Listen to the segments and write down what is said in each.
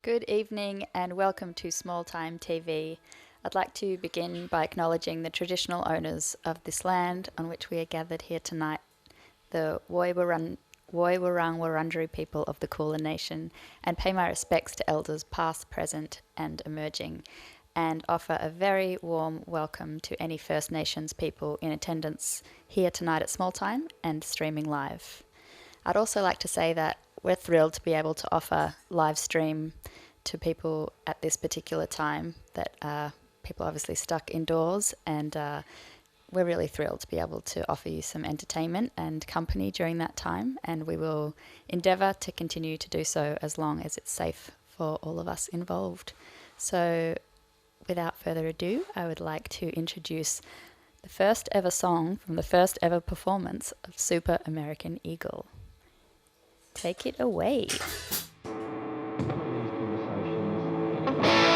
Good evening and welcome to Small Time TV. I'd like to begin by acknowledging the traditional owners of this land on which we are gathered here tonight, the Woiwurrung Wurundjeri people of the Kulin Nation, and pay my respects to elders past, present and emerging, and offer a very warm welcome to any First Nations people in attendance here tonight at Small Time and streaming live. I'd also like to say that we're thrilled to be able to offer live stream to people at this particular time that people are obviously stuck indoors, and we're really thrilled to be able to offer you some entertainment and company during that time, and we will endeavour to continue to do so as long as it's safe for all of us involved. So without further ado, I would like to introduce the first ever song from the first ever performance of Super American Eagle. Take it away. Hey!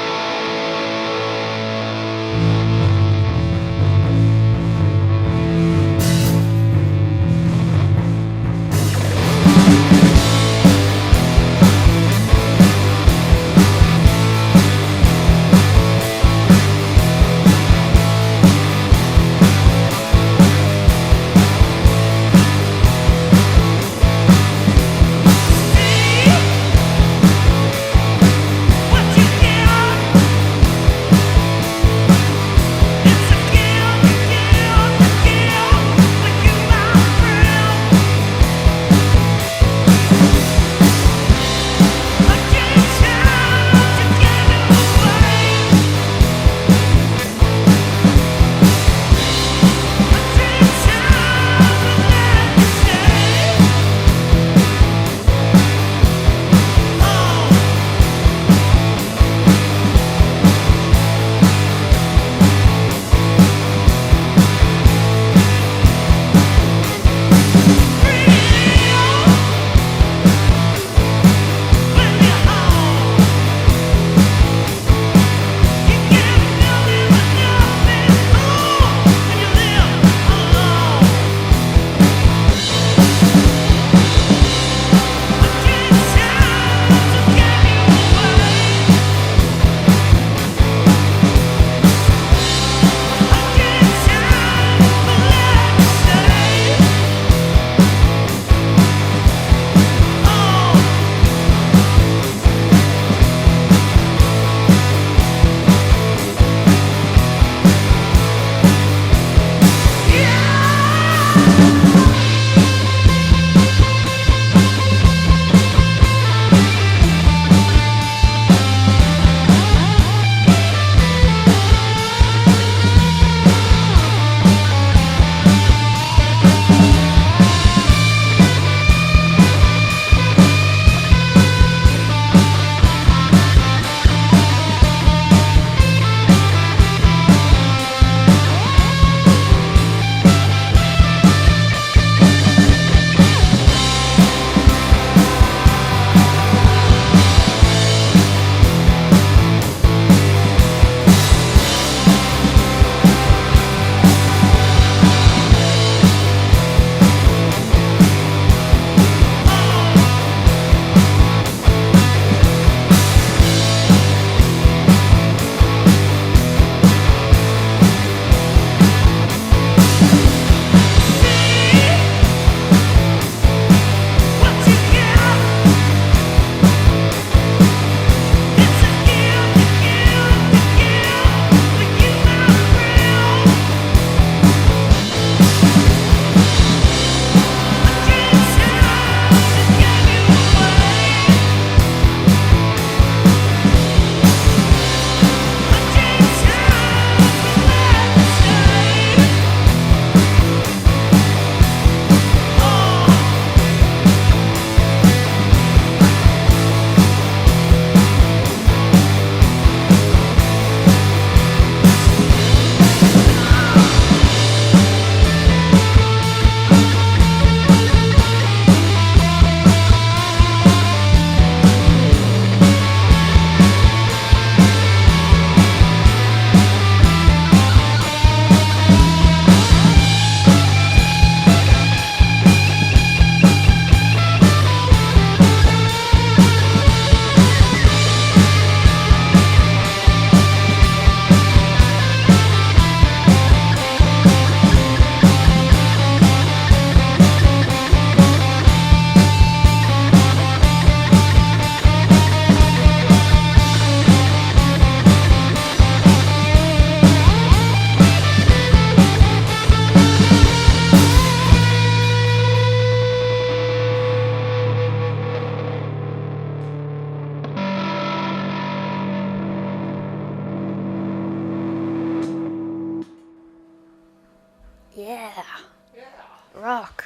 Rock.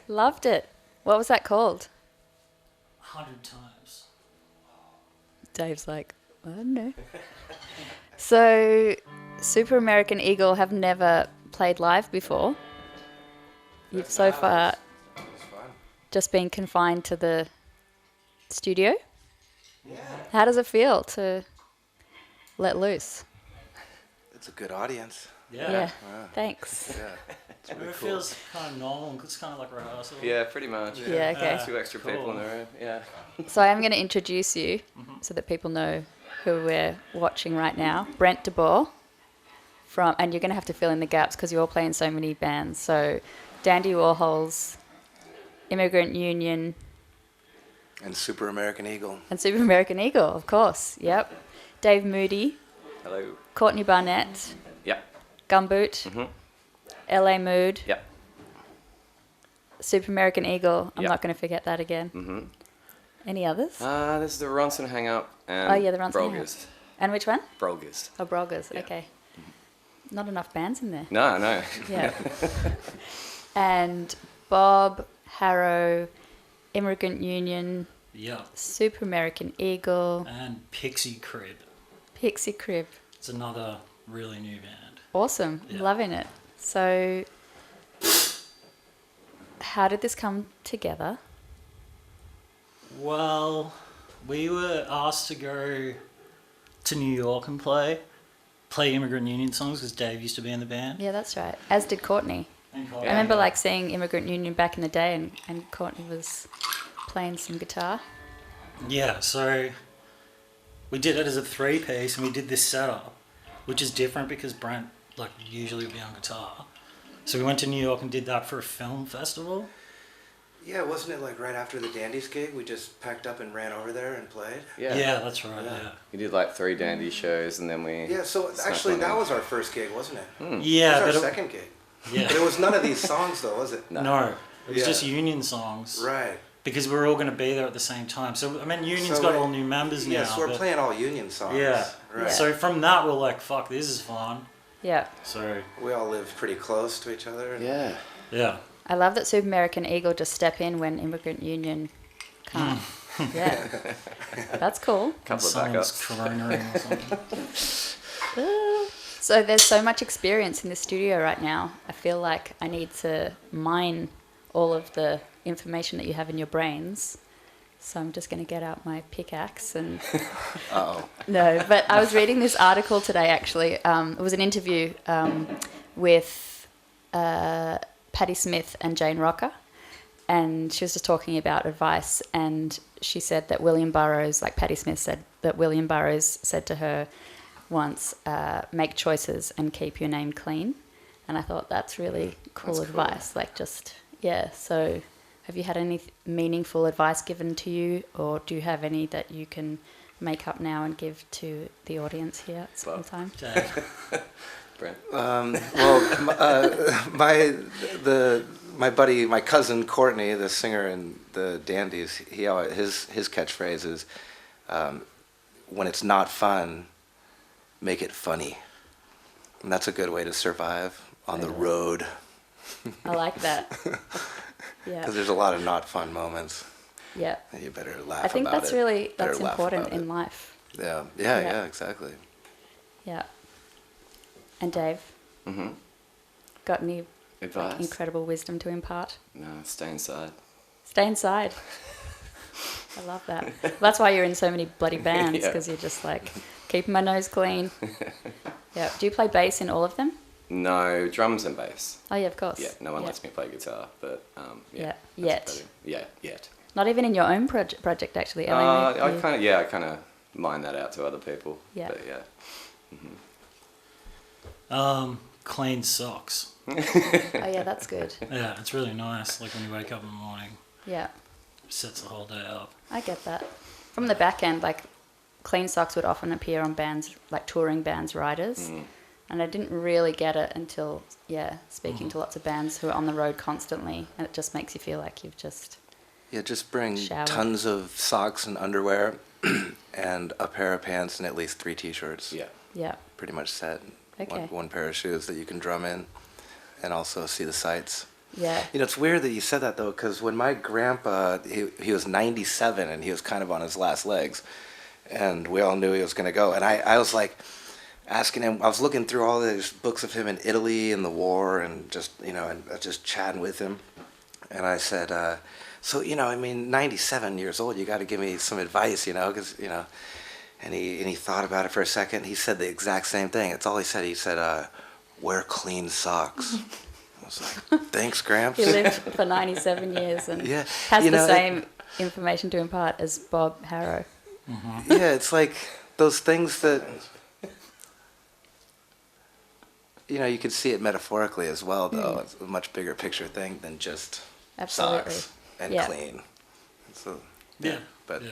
Loved it. What was that called? 100 times. Dave's like, I don't know. So, Super American Eagle have never played live before. You've so far just been confined to the studio. Yeah. How does it feel to let loose? It's a good audience. Yeah. Thanks. Yeah. It's really It cool. feels kind of normal. It's kind of like rehearsal. Yeah, pretty much. Yeah, okay. 2 extra people in the room. Yeah. So I am going to introduce you so that people know who we're watching right now. Brent DeBoer and you're going to have to fill in the gaps because you all play in so many bands. So Dandy Warhols, Immigrant Union, And Super American Eagle. and Super American Eagle, of course. Yep. Dave Moody, Hello. Courtney Barnett, Yep. Gumboot, Mhm. LA Mood, Yep. Super American Eagle. I'm Yep. not going to forget that again. Mhm. Any others? There's the Ronson Hang Up and Oh, yeah, the Ronson Hang Up. Brolgist. And which one? Brolgist. Oh, Broggers. Yeah. Okay. Not enough bands in there. No. Yeah. And Bob, Harrow, Immigrant Union, Yeah. Super American Eagle, And Pixie Crib. Pixie Crib. It's another really new band. Awesome. Yeah. Loving it. So, how did this come together? Well, we were asked to go to New York and play Immigrant Union songs because Dave used to be in the band. Yeah, that's right. As did Courtney. I remember like seeing Immigrant Union back in the day and Courtney was playing some guitar. Yeah, so we did it as a 3-piece and we did this setup, which is different because Brent like usually would be on guitar. So we went to New York and did that for a film festival. Yeah, wasn't it like right after the Dandies gig? We just packed up and ran over there and played? Yeah, that's right. Yeah. Yeah, We did like 3 Dandy shows and then we... Yeah, so snuck actually one that in. was our first gig, wasn't it? yeah, It was but our second gig. yeah, But it was none of these songs though, was it? no, it was Yeah. just Union songs. Right. Because we were all going to be there at the same time. So I mean, Union's So got we- all new members Yeah, now. so we're but- playing all Union songs. Yeah. Right. Yeah. So from that, we're like, fuck, this is fun. Yeah. So We all lived pretty close to each other. And Yeah. yeah, I love that Super American Eagle just step in when Immigrant Union can't. Yeah. That's cool. Couple of someone's backups. coronaring or something. So there's so much experience in the studio right now. I feel like I need to mine all of the information that you have in your brains. So I'm just going to get out my pickaxe and Uh-oh. no. But I was reading this article today. Actually, it was an interview with Patti Smith and Jane Rocker, and she was just talking about advice. And she said that William Burroughs, like Patti Smith said, that William Burroughs said to her once, make choices and keep your name clean. And I thought that's really cool That's cool. advice. Like just, yeah. So have you had any meaningful advice given to you, or do you have any that you can make up now and give to the audience here at some Well, time? Dave. Brent. My buddy, my cousin Courtney, the singer in the Dandies, he always, his catchphrase is, when it's not fun, make it funny. And that's a good way to survive on the road, I like that. Yeah. because there's a lot of not fun moments. Yeah. And you better laugh I think about that's it. really Better that's laugh important about in it. life. Yeah, Yeah. exactly. Yeah. And Dave, Mm-hmm. got any Advice? incredible wisdom to impart? No, stay inside. Stay inside. I love that. That's why you're in so many bloody bands, Yeah. because you're just like keeping my nose clean. Yeah. Do you play bass in all of them? No, drums and bass. Oh yeah, of course. Yeah, no one Yeah. lets me play guitar, but Yeah. that's Yet. about it. Yeah, yet. Not even in your own project, actually. Ellie, I you- kind of mine that out to other people. Yeah. But yeah. Clean socks. Oh yeah, that's good. Yeah, it's really nice. Like when you wake up in the morning, Yeah. sets the whole day up. I get that. From the back end, like clean socks would often appear on bands, like touring bands, riders. And I didn't really get it until, speaking to lots of bands who are on the road constantly. And it just makes you feel like you've just, Yeah, just bring Shower. tons of socks and underwear and a pair of pants and at least 3 t-shirts. Yeah. yeah. Pretty much set. Okay. One pair of shoes that you can drum in. and also see the sights. Yeah. You know, it's weird that you said that though, because when my grandpa, he was 97 and he was kind of on his last legs, and we all knew he was going to go. And I was like asking him, I was looking through all these books of him in Italy and the war, and just, you know, and just chatting with him. And I said, so, you know, I mean, 97 years old, you got to give me some advice, you know, because, you know, and he thought about it for a second. He said the exact same thing. That's all he said. He said, wear clean socks. I was like, thanks, Gramps. He lived for 97 years and Yeah, has you the know, same information to impart as Bob Harrow. Yeah, it's like those things that, you know, you could see it metaphorically as well, though. It's a much bigger picture thing than just Absolutely. socks and Yeah. clean. So, Yeah. but Yeah.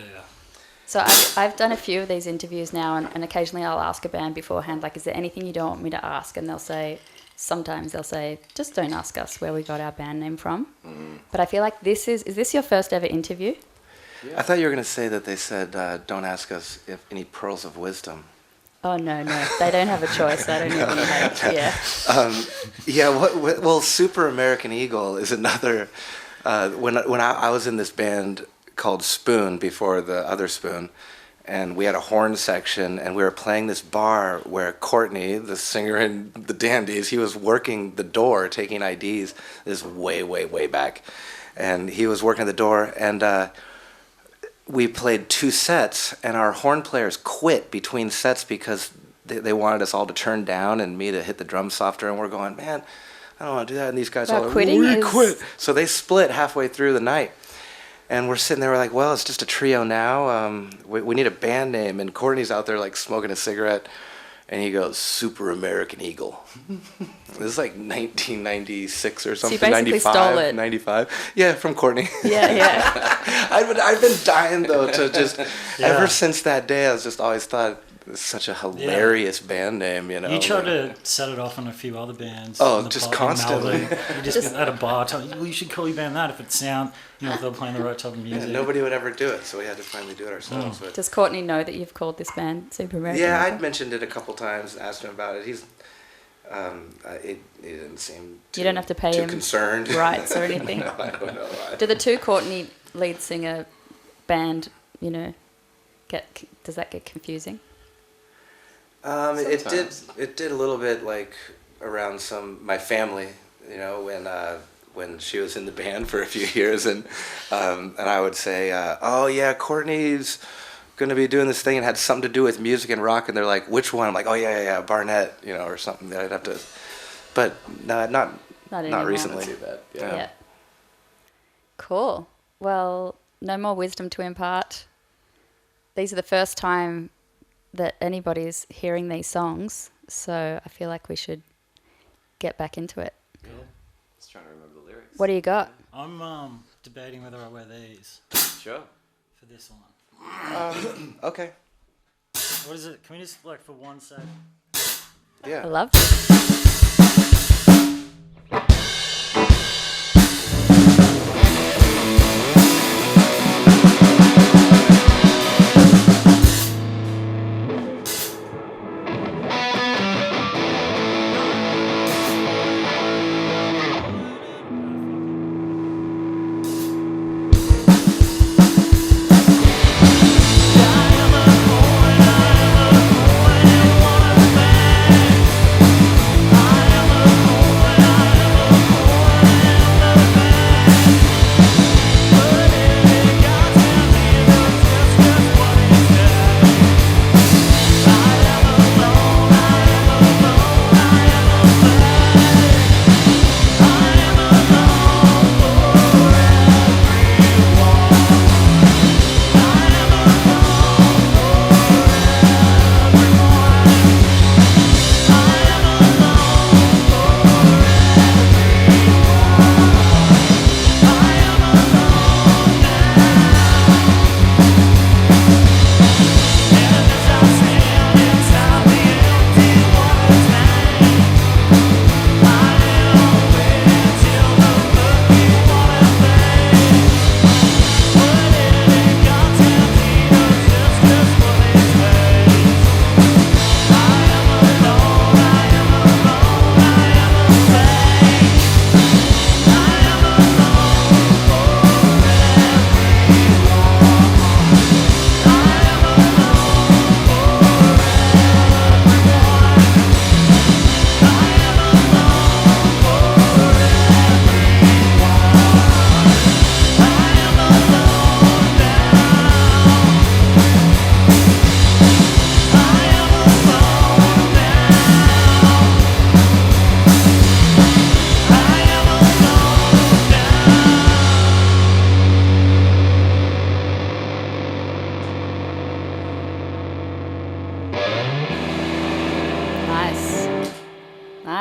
So I've done a few of these interviews now, and occasionally I'll ask a band beforehand, like, is there anything you don't want me to ask? And sometimes they'll say, just don't ask us where we got our band name from. But I feel like is this your first ever interview? I thought you were going to say that they said, don't ask us if any pearls of wisdom. Oh, no, they don't have a choice. I don't even know. Yeah. Yeah, well, Super American Eagle is another. When I was in this band called Spoon before the other Spoon, and we had a horn section, and we were playing this bar where Courtney, the singer in the Dandies, he was working the door, taking IDs. This is way, way, way back, and he was working the door, and we played 2 sets, and our horn players quit between sets because they wanted us all to turn down and me to hit the drum softer, and we're going, man, I don't want to do that. And these guys Well, all like, quitting we is- quit. So they split halfway through the night. And we're sitting there, we're like, well, it's just a trio now. We need a band name. And Courtney's out there like smoking a cigarette. And he goes, Super American Eagle. This is like 1996 or something. So you basically 95, stole it. 95. Yeah, from Courtney. Yeah. I've been dying though to just Yeah. ever since that day. I was just always thought it's such a hilarious band name, you know. You tried to set it off on a few other bands. Oh, in the just pub in constantly. Malibu. You just at a bar telling, well, you should call your band that if it sound, you know, if they're playing the right type of Yeah, music. nobody would ever do it, so we had to finally do it ourselves. But Does Courtney know that you've called this band Super American? yeah, Eagle? I'd mentioned it a couple times, asked him about it. He didn't seem too, You don't have to pay too him concerned. rights or anything. No, I don't know. Do the 2 Courtney lead singer band, you know, does that get confusing? It did a little bit like around my family, you know, when she was in the band for a few years, and I would say, oh yeah, Courtney's going to be doing this thing and had something to do with music and rock, and they're like, which one? I'm like, oh yeah, Barnett, you know, or something. I'd have to, but no, not anymore. recently. Too bad. Yeah. Yeah. Cool. Well, no more wisdom to impart. These are the first time that anybody's hearing these songs, so I feel like we should get back into it. Just trying to remember the lyrics. What do you got? I'm debating whether I wear these Sure. for this one. Okay. What is it? Can we just like for 1 sec? Yeah. I love it. I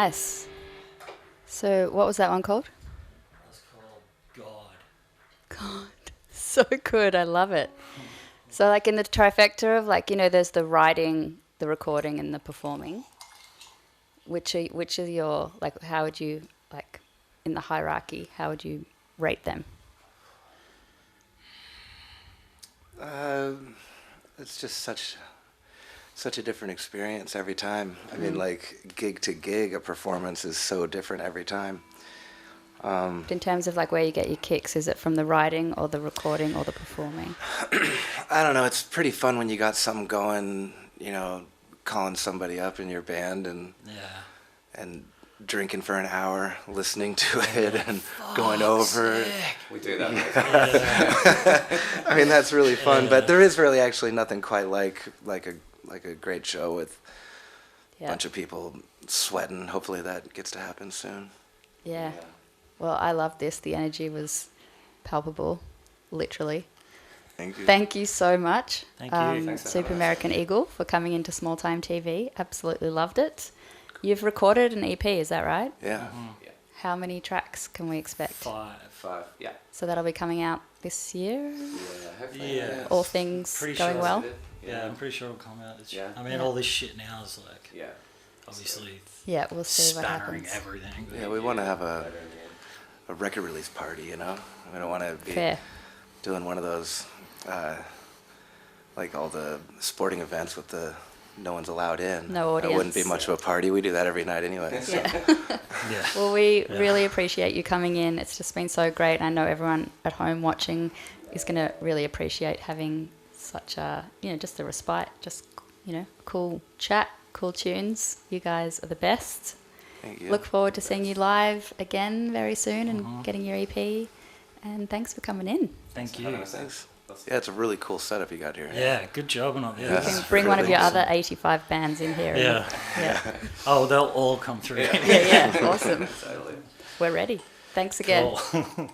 Nice. So what was that one called? It's called God. God, so good. I love it. So like in the trifecta of like, there's the writing, the recording and the performing. Which are your, like, how would you, like, in the hierarchy, how would you rate them? It's just such a different experience every time. I mean, like gig to gig, a performance is so different every time. In terms of like where you get your kicks, is it from the writing or the recording or the performing? I don't know. It's pretty fun when you got something going, calling somebody up in your band and drinking for an hour, listening to it and going over. We do that. I mean, that's really fun. But there is really actually nothing quite like a great show with a bunch of people sweating. Hopefully that gets to happen soon. Yeah. Well, I love this. The energy was palpable, literally. Thank you. Thank you so much, Thank you. Thanks for Super having us. American Eagle, for coming into Small Time TV. Absolutely loved it. You've recorded an EP, is that right? Yeah. Yeah. How many tracks can we expect? 5. 5. Yeah. So that'll be coming out this year, Yeah. Hopefully. Yeah. all things Pretty going sure. well. Yeah, I'm pretty sure it'll come out this year. Yeah. I mean, Yeah. all this shit now is like, Yeah. obviously, Yeah, we'll see what spattering happens. everything. Yeah, we want to have Better in the end. a record release party, We don't want to be Fair. doing one of those, like all the sporting events with the no one's allowed in. No That wouldn't be audience. much of a party. We do that every night anyway. So. Yeah. Yeah. Well, we Yeah. really appreciate you coming in. It's just been so great. I know everyone at home watching is going to really appreciate having such a, just a respite, just, cool chat, cool tunes. You guys are the best. Thank you. Look forward to seeing you live again very soon and getting your EP. And thanks for coming in. Thank you. Having us in. Thanks. Yeah, it's a really cool setup you got here. Yeah, good job on all You this. can bring one of your other 85 bands in here. Yeah. Yeah. Oh, they'll all come through. Yeah, awesome. Totally. We're ready. Thanks again. Cool.